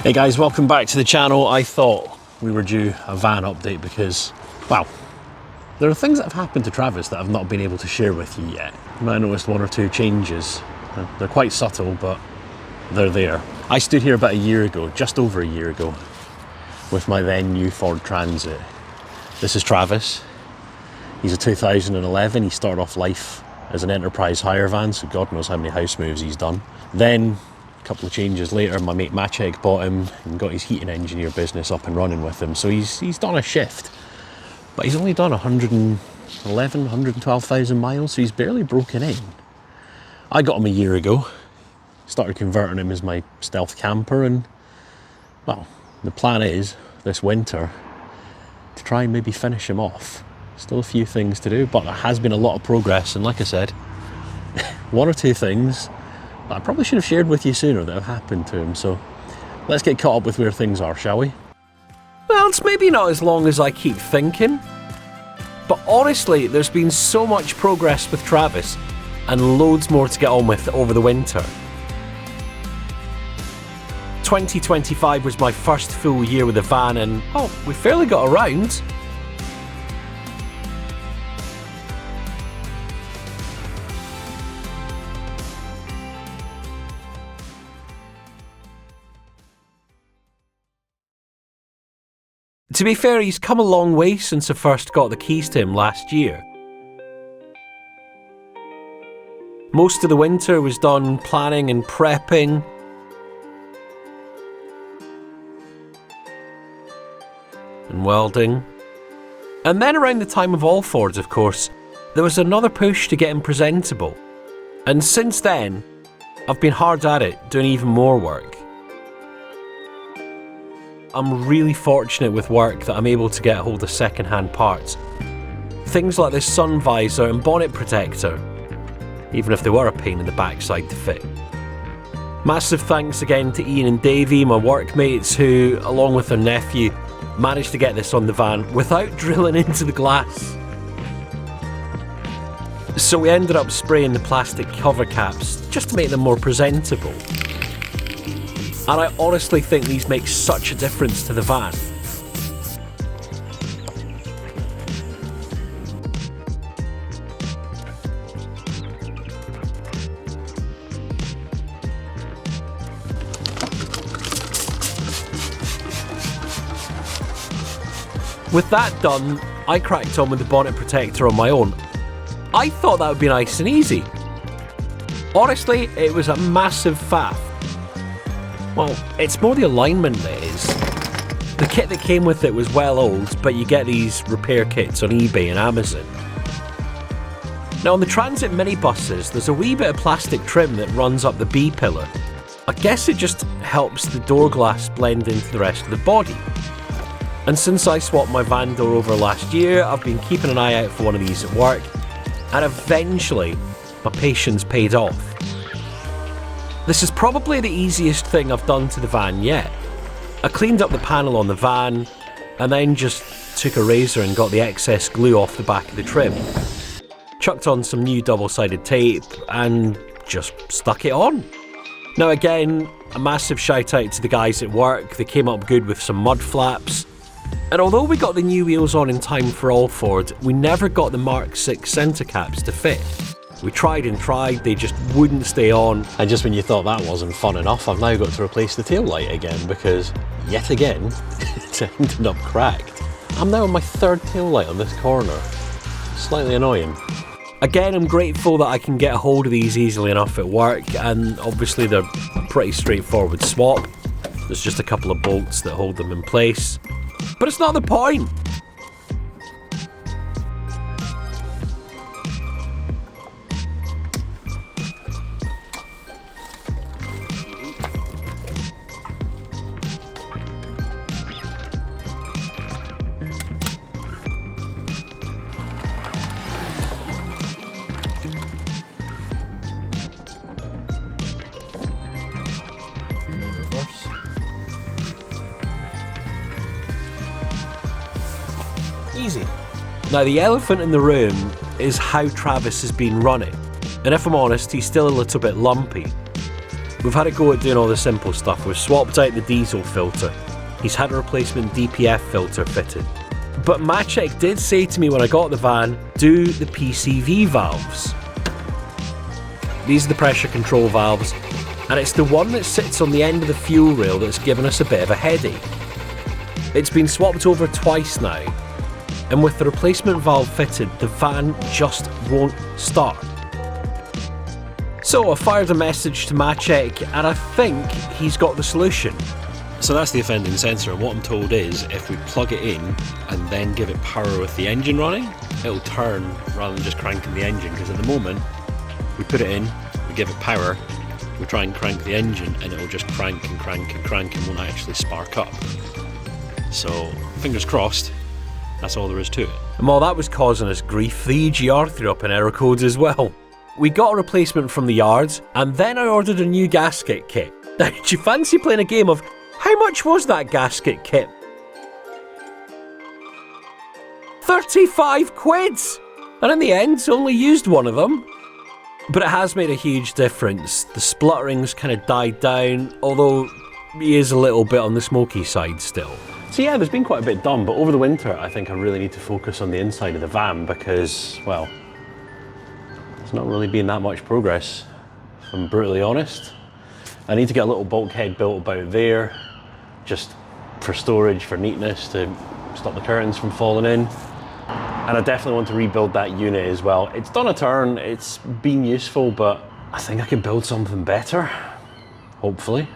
Hey guys, welcome back to the channel. I thought we were due a van update because, well, there are things that have happened to Travis that I've not been able to share with you yet. You might have noticed one or two changes. They're quite subtle, but they're there. I stood here about a year ago, just over a year ago, with my then new Ford Transit. This is Travis. He's a 2011. He started off life as an enterprise hire van, so God knows how many house moves he's done. Then, a couple of changes later, my mate Maciek bought him and got his heating engineer business up and running with him. So he's done a shift, but he's only done 112,000 miles, so he's barely broken in. I got him a year ago, started converting him as my stealth camper, and well, the plan is this winter to try and maybe finish him off. Still a few things to do, but there has been a lot of progress, and like I said, one or two things that I probably should have shared with you sooner that have happened to him. So let's get caught up with where things are, shall we? Well, it's maybe not as long as I keep thinking, but honestly, there's been so much progress with Travis and loads more to get on with over the winter. 2025 was my first full year with a van, and we fairly got around. To be fair, he's come a long way since I first got the keys to him last year. Most of the winter was done planning and prepping. And welding. And then around the time of all Fords, of course, there was another push to get him presentable. And since then, I've been hard at it, doing even more work. I'm really fortunate with work that I'm able to get a hold of second-hand parts. Things like this sun visor and bonnet protector, even if they were a pain in the backside to fit. Massive thanks again to Ian and Davey, my workmates, who, along with their nephew, managed to get this on the van without drilling into the glass. So we ended up spraying the plastic cover caps just to make them more presentable. And I honestly think these make such a difference to the van. With that done, I cracked on with the bonnet protector on my own. I thought that would be nice and easy. Honestly, it was a massive faff. Well, it's more the alignment that is. The kit that came with it was well old, but you get these repair kits on eBay and Amazon. Now on the Transit minibuses, there's a wee bit of plastic trim that runs up the B pillar. I guess it just helps the door glass blend into the rest of the body. And since I swapped my van door over last year, I've been keeping an eye out for one of these at work, and eventually my patience paid off. This is probably the easiest thing I've done to the van yet. I cleaned up the panel on the van and then just took a razor and got the excess glue off the back of the trim. Chucked on some new double-sided tape and just stuck it on. Now again, a massive shout out to the guys at work. They came up good with some mud flaps. And although we got the new wheels on in time for all Ford, we never got the Mark 6 centre caps to fit. We tried and tried, they just wouldn't stay on. And just when you thought that wasn't fun enough, I've now got to replace the tail light again because, yet again, it's ended up cracked. I'm now on my third tail light on this corner. Slightly annoying. Again, I'm grateful that I can get a hold of these easily enough at work, and obviously they're a pretty straightforward swap. There's just a couple of bolts that hold them in place. But it's not the point! Easy. Now the elephant in the room is how Travis has been running, and if I'm honest, he's still a little bit lumpy. We've had a go at doing all the simple stuff. We've swapped out the diesel filter. He's had a replacement DPF filter fitted. But Maciek did say to me when I got the van, do the PCV valves. These are the pressure control valves, and it's the one that sits on the end of the fuel rail that's given us a bit of a headache. It's been swapped over twice now, and with the replacement valve fitted, the van just won't start. So I fired a message to Maciek, and I think he's got the solution. So that's the offending sensor, and what I'm told is if we plug it in and then give it power with the engine running, it'll turn rather than just cranking the engine, because at the moment we put it in, we give it power, we try and crank the engine and it'll just crank and crank and crank and won't actually spark up. So fingers crossed, that's all there is to it. And while that was causing us grief, the EGR threw up an error code as well. We got a replacement from the yards, and then I ordered a new gasket kit. Now, do you fancy playing a game of how much was that gasket kit? 35 quids! And in the end, only used one of them. But it has made a huge difference. The spluttering's kind of died down, although he is a little bit on the smoky side still. So yeah, there's been quite a bit done, but over the winter I think I really need to focus on the inside of the van because, well, there's not really been that much progress, if I'm brutally honest. I need to get a little bulkhead built about there, just for storage, for neatness, to stop the curtains from falling in. And I definitely want to rebuild that unit as well. It's done a turn, it's been useful, but I think I could build something better, hopefully.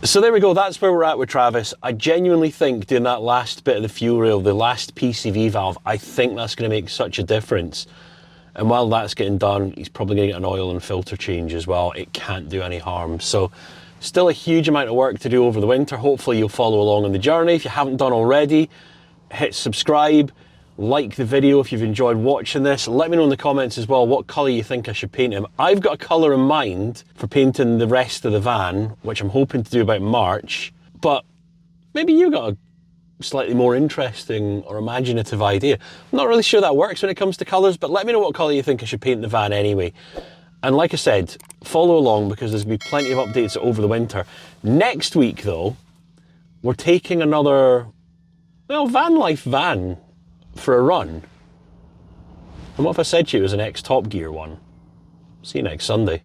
So there we go, that's where we're at with Travis. I genuinely think doing that last bit of the fuel rail, the last PCV valve, I think that's going to make such a difference. And while that's getting done, he's probably going to get an oil and filter change as well. It can't do any harm. So still a huge amount of work to do over the winter. Hopefully you'll follow along on the journey. If you haven't done already, hit subscribe, like the video if you've enjoyed watching this. Let me know in the comments as well what colour you think I should paint him. I've got a colour in mind for painting the rest of the van, which I'm hoping to do about March, but maybe you got a slightly more interesting or imaginative idea. I'm not really sure that works when it comes to colours, but let me know what colour you think I should paint the van anyway. And like I said, follow along because there's going to be plenty of updates over the winter. Next week though, we're taking another, well, van life van for a run. And what if I said to you it was an ex-Top Gear one? See you next Sunday.